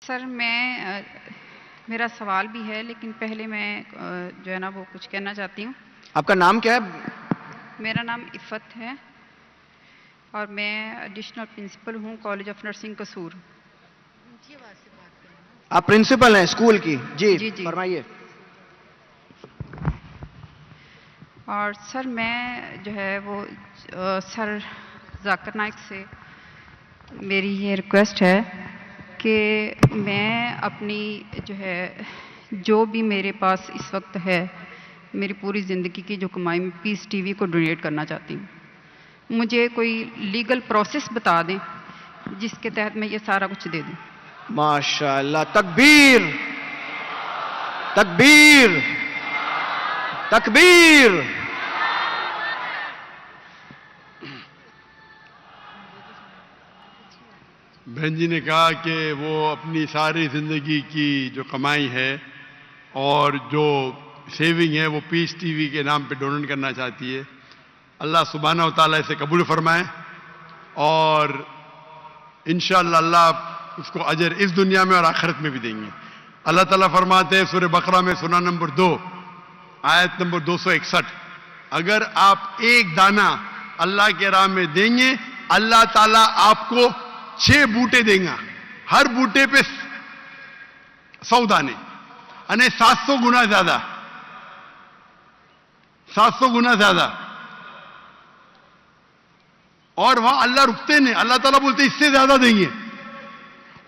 سر میرا سوال بھی ہے، لیکن پہلے میں جو ہے نا وہ کچھ کہنا چاہتی ہوں۔ آپ کا نام کیا ہے؟ میرا نام عفت ہے اور میں ایڈیشنل پرنسپل ہوں کالج آف نرسنگ قصور۔ آپ پرنسپل ہیں اسکول کی؟ جی جی فرمائیے۔ اور سر میں جو ہے وہ سر ذاکر نائک سے میری یہ ریکویسٹ ہے کہ میں اپنی جو بھی میرے پاس اس وقت ہے، میری پوری زندگی کی جو کمائی میں پیس ٹی وی کو ڈونیٹ کرنا چاہتی ہوں۔ مجھے کوئی لیگل پروسیس بتا دیں جس کے تحت میں یہ سارا کچھ دے دوں۔ ماشاء اللہ، تکبیر تکبیر تکبیر۔ بہن جی نے کہا کہ وہ اپنی ساری زندگی کی جو کمائی ہے اور جو سیونگ ہے وہ پیس ٹی وی کے نام پہ ڈونیٹ کرنا چاہتی ہے۔ اللہ سبحانہ و تعالیٰ اسے قبول فرمائے اور انشاءاللہ اللہ اس کو اجر اس دنیا میں اور آخرت میں بھی دیں گے۔ اللہ تعالیٰ فرماتے ہیں سورہ بقرہ میں سورہ نمبر 2 آیت نمبر 261، اگر آپ ایک دانہ اللہ کے راہ میں دیں گے، اللہ تعالیٰ آپ کو 6 بوٹے دیں گا، ہر بوٹے پہ 100 دانے، یعنی 700 گنا زیادہ، 700 گنا زیادہ۔ اور وہاں اللہ رکتے نہیں، اللہ تعالیٰ بولتے اس سے زیادہ دیں گے۔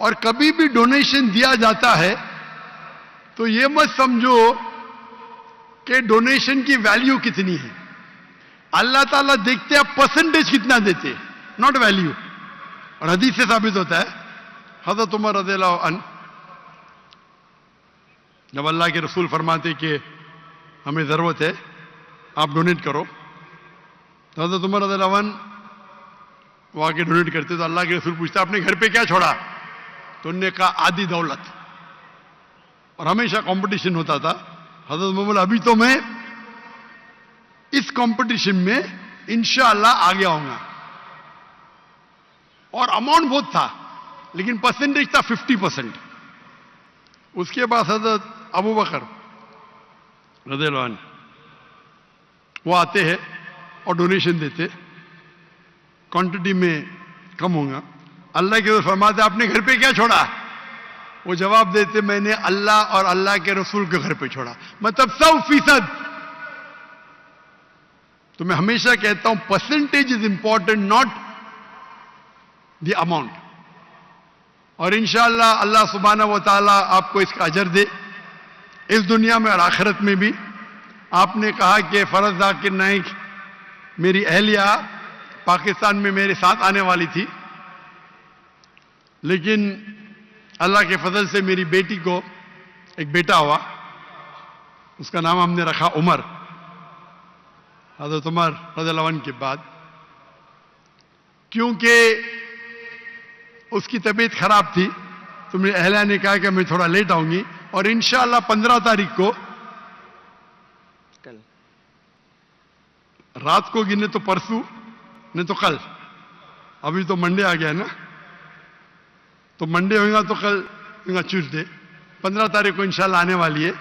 اور کبھی بھی ڈونیشن دیا جاتا ہے تو یہ مت سمجھو کہ ڈونیشن کی ویلیو کتنی ہے، اللہ تعالیٰ دیکھتے ہیں پرسنٹیج کتنا دیتے، ناٹ ویلیو۔ اور حدیث سے ثابت ہوتا ہے، حضرت عمر رضی اللہ عنہ جب اللہ کے رسول فرماتے کہ ہمیں ضرورت ہے آپ ڈونیٹ کرو، تو حضرت عمر رضی اللہ عنہ وہ آ کے ڈونیٹ کرتے، تو اللہ کے رسول پوچھتا اپنے گھر پہ کیا چھوڑا؟ تو انہوں نے کہا آدھی دولت۔ اور ہمیشہ کمپٹیشن ہوتا تھا۔ حضرت عمر بولا ابھی تو میں اس کمپٹیشن میں انشاءاللہ آگے آؤں گا۔ اور اماؤنٹ بہت تھا لیکن پرسنٹیج تھا 50%۔ اس کے بعد حضرت ابو بکر رضی اللہ عنہ وہ آتے ہیں اور ڈونیشن دیتے، کوانٹٹی میں کم ہوگا۔ اللہ کے رسول فرماتے آپ نے گھر پہ کیا چھوڑا؟ وہ جواب دیتے میں نے اللہ اور اللہ کے رسول کے گھر پہ چھوڑا، مطلب 100%۔ تو میں ہمیشہ کہتا ہوں percentage is important, not the amount. اور انشاءاللہ اللہ سبحانہ و تعالیٰ آپ کو اس کا اجر دے اس دنیا میں اور آخرت میں بھی۔ آپ نے کہا کہ فرز ذاکر نائک میری اہلیہ پاکستان میں میرے ساتھ آنے والی تھی، لیکن اللہ کے فضل سے میری بیٹی کو ایک بیٹا ہوا، اس کا نام ہم نے رکھا عمر، حضرت عمر رضی اللہ عنہ کے بعد، کیونکہ اس کی طبیعت خراب تھی تو میری اہلیہ نے کہا کہ میں تھوڑا لیٹ آؤں گی، اور انشاءاللہ 15 تاریخ کو رات کو گنے تو پرسوں نہیں تو کل، ابھی تو منڈے آ گیا ہے نا، تو منڈے ہوگا تو کل ہوگا ٹیوزڈے، 15 تاریخ کو انشاءاللہ آنے والی ہے۔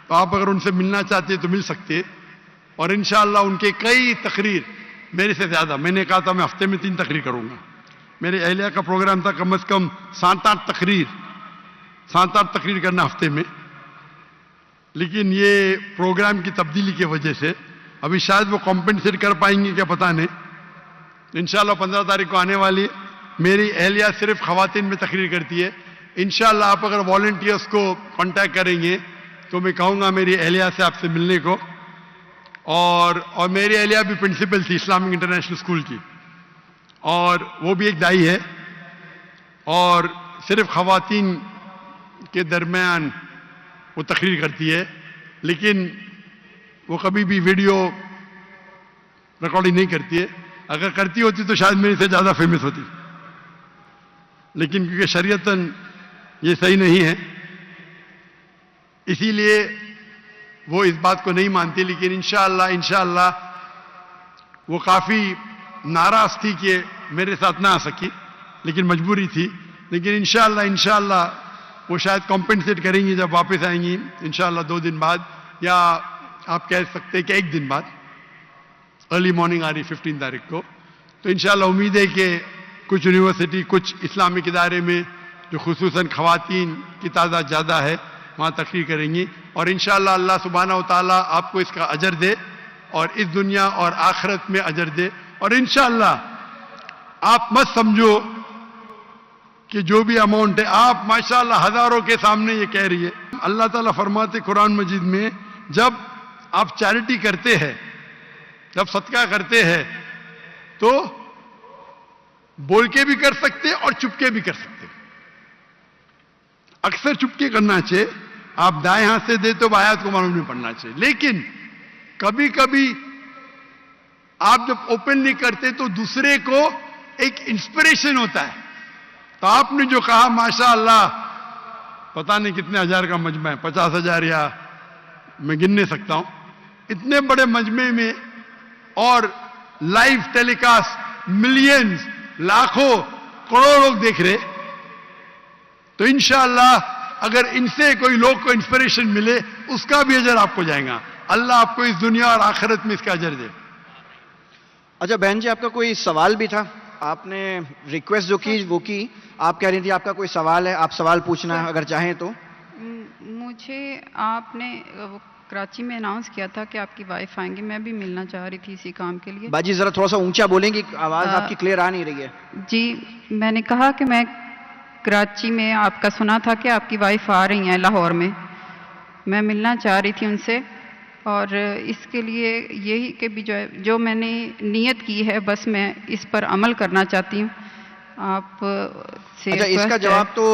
تو آپ اگر ان سے ملنا چاہتے ہیں تو مل سکتے ہیں، اور انشاءاللہ ان کے کئی تقریر میرے سے زیادہ، میں نے کہا تھا میں ہفتے میں 3 تقریر کروں گا، میرے اہلیہ کا پروگرام تھا کم از کم 7-8 تقریر کرنا ہفتے میں، لیکن یہ پروگرام کی تبدیلی کی وجہ سے ابھی شاید وہ کمپنسیٹ کر پائیں گے کیا پتہ نہیں۔ انشاءاللہ 15 تاریخ کو آنے والی میری اہلیہ صرف خواتین میں تقریر کرتی ہے۔ انشاءاللہ آپ اگر والنٹیئرس کو کانٹیکٹ کریں گے تو میں کہوں گا میری اہلیہ سے آپ سے ملنے کو۔ اور میری اہلیہ بھی پرنسپل تھی اسلامک انٹرنیشنل اسکول کی، اور وہ بھی ایک دائی ہے، اور صرف خواتین کے درمیان وہ تقریر کرتی ہے، لیکن وہ کبھی بھی ویڈیو ریکارڈنگ نہیں کرتی ہے۔ اگر کرتی ہوتی تو شاید میرے سے زیادہ فیمس ہوتی، لیکن کیونکہ شریعتاً یہ صحیح نہیں ہے اسی لیے وہ اس بات کو نہیں مانتی۔ لیکن انشاءاللہ وہ کافی ناراض تھی کہ میرے ساتھ نہ آ سکی، لیکن مجبوری تھی، لیکن انشاءاللہ وہ شاید کمپنسیٹ کریں گی جب واپس آئیں گی انشاءاللہ 2 دن بعد، یا آپ کہہ سکتے ہیں کہ 1 دن بعد، ارلی مارننگ آ رہی 15 تاریخ کو. تو انشاءاللہ امید ہے کہ کچھ یونیورسٹی، کچھ اسلامک ادارے میں جو خصوصاً خواتین کی تعداد زیادہ ہے وہاں تقریر کریں گی، اور انشاءاللہ اللہ سبحانہ و تعالیٰ آپ کو اس کا اجر دے اور اس دنیا اور آخرت میں اجر دے. اور انشاءاللہ آپ مت سمجھو کہ جو بھی اماؤنٹ ہے، آپ ماشاءاللہ ہزاروں کے سامنے یہ کہہ رہی ہے. اللہ تعالیٰ فرماتے قرآن مجید میں، جب آپ چیریٹی کرتے ہیں، جب صدقہ کرتے ہیں تو بول کے بھی کر سکتے اور چپ کے بھی کر سکتے. اکثر چپ کے کرنا چاہیے، آپ دائیں ہاتھ سے دے تو آیات کو معلوم نہیں پڑھنا چاہیے. لیکن کبھی کبھی آپ جب اوپن نہیں کرتے تو دوسرے کو ایک انسپریشن ہوتا ہے. تو آپ نے جو کہا ماشاءاللہ پتہ نہیں کتنے ہزار کا مجمع ہے، 50,000 یا میں گن نہیں سکتا ہوں، اتنے بڑے مجمع میں اور لائیو ٹیلی کاسٹ ملینز، لاکھوں، کروڑوں لوگ دیکھ رہے. تو انشاءاللہ اگر ان سے کوئی لوگ کو انسپریشن ملے اس کا بھی اجر آپ کو جائے گا. اللہ آپ کو اس دنیا اور آخرت میں اس کا اجر دے. اچھا بہن جی، آپ کا کوئی سوال بھی تھا؟ آپ نے ریکویسٹ جو کی وہ کی، آپ کہہ رہی تھی آپ کا کوئی سوال ہے، آپ سوال پوچھنا اگر چاہیں تو. مجھے آپ نے کراچی میں اناؤنس کیا تھا کہ آپ کی وائف آئیں گے، میں بھی ملنا چاہ رہی تھی اسی کام کے لیے. باجی ذرا تھوڑا سا اونچا بولیں گی، آواز آپ کی کلیئر آ نہیں رہی ہے. جی میں نے کہا کہ میں کراچی میں آپ کا سنا تھا کہ آپ کی وائف آ رہی ہیں لاہور میں ملنا چاہ رہی تھی ان سے، اور اس کے لیے یہی کہ بھی جو میں نے نیت کی ہے بس میں اس پر عمل کرنا چاہتی ہوں. آپ سے اچھا، اس کا جواب تو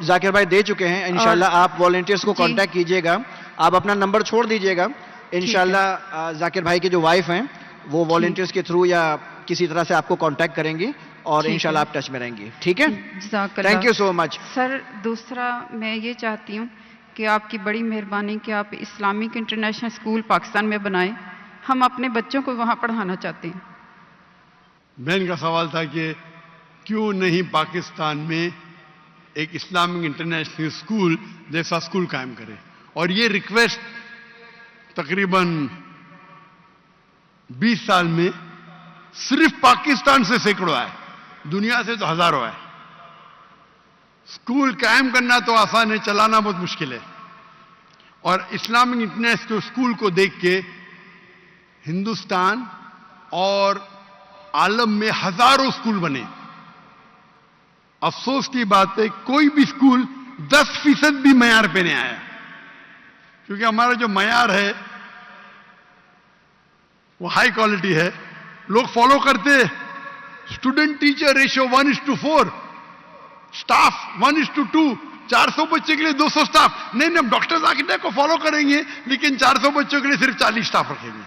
ذاکر بھائی دے چکے ہیں. انشاءاللہ آپ والنٹیئرس کو کانٹیکٹ کیجئے گا، آپ اپنا نمبر چھوڑ دیجئے گا. انشاءاللہ ذاکر بھائی کے جو وائف ہیں وہ والنٹیئرس کے تھرو یا کسی طرح سے آپ کو کانٹیکٹ کریں گی اور انشاءاللہ آپ ٹچ میں رہیں گی. ٹھیک ہے، تھینک یو سو مچ. سر دوسرا میں یہ چاہتی ہوں کہ آپ کی بڑی مہربانی کہ آپ اسلامک انٹرنیشنل اسکول پاکستان میں بنائیں. ہم اپنے بچوں کو وہاں پڑھانا چاہتے ہیں. بہن کا سوال تھا کہ کیوں نہیں پاکستان میں ایک اسلامک انٹرنیشنل اسکول جیسا اسکول قائم کرے. اور یہ ریکویسٹ تقریباً 20 سال میں صرف پاکستان سے سینکڑوں آئے، دنیا سے تو ہزاروں آئے. اسکول قائم کرنا تو آسان ہے، چلانا بہت مشکل ہے. اور اسلامک انٹرنیشنل اسکول کو دیکھ کے ہندوستان اور عالم میں ہزاروں اسکول بنے. افسوس کی بات ہے کوئی بھی اسکول 10% بھی معیار پہ نہیں آیا، کیونکہ ہمارا جو معیار ہے وہ ہائی کوالٹی ہے. لوگ فالو کرتے اسٹوڈنٹ ٹیچر ریشو 1:4، اسٹاف 1:2، 400 بچے کے لیے 200 اسٹاف. نہیں ہم ڈاکٹر ذاکر کو فالو کریں گے لیکن 400 بچوں کے لیے صرف 40 اسٹاف رکھیں گے.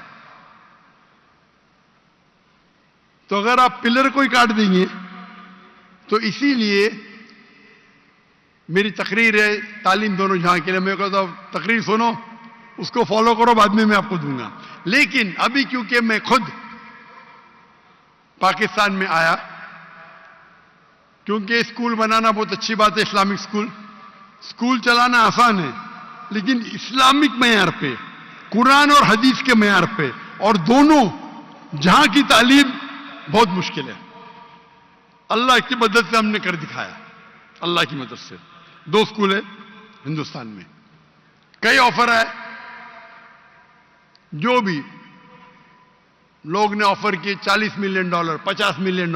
تو اگر آپ پلر کو ہی کاٹ دیں گے تو اسی لیے میری تقریر ہے تعلیم دونوں جہاں کے لیے. میں کہتا ہوں تقریر سنو، اس کو فالو کرو، بعد میں آپ کو دوں گا. لیکن ابھی کیونکہ میں خود پاکستان میں آیا، کیونکہ اسکول بنانا بہت اچھی بات ہے، اسلامک اسکول چلانا آسان ہے، لیکن اسلامک معیار پہ، قرآن اور حدیث کے معیار پہ، اور دونوں جہاں کی تعلیم بہت مشکل ہے. اللہ کی مدد سے ہم نے کر دکھایا. اللہ کی مدد سے 2 اسکول ہیں ہندوستان میں. کئی آفر آئے، جو بھی لوگ نے آفر کیے $40 ملین، $50 ملین،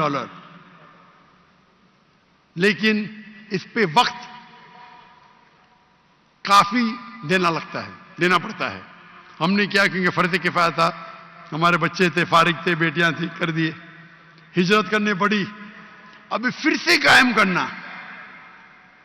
لیکن اس پہ وقت کافی دینا پڑتا ہے. ہم نے کیا کیونکہ فرض کفایہ تھا، ہمارے بچے تھے، فارغ تھے، بیٹیاں تھیں، کر دیے. ہجرت کرنے پڑی. ابھی پھر سے قائم کرنا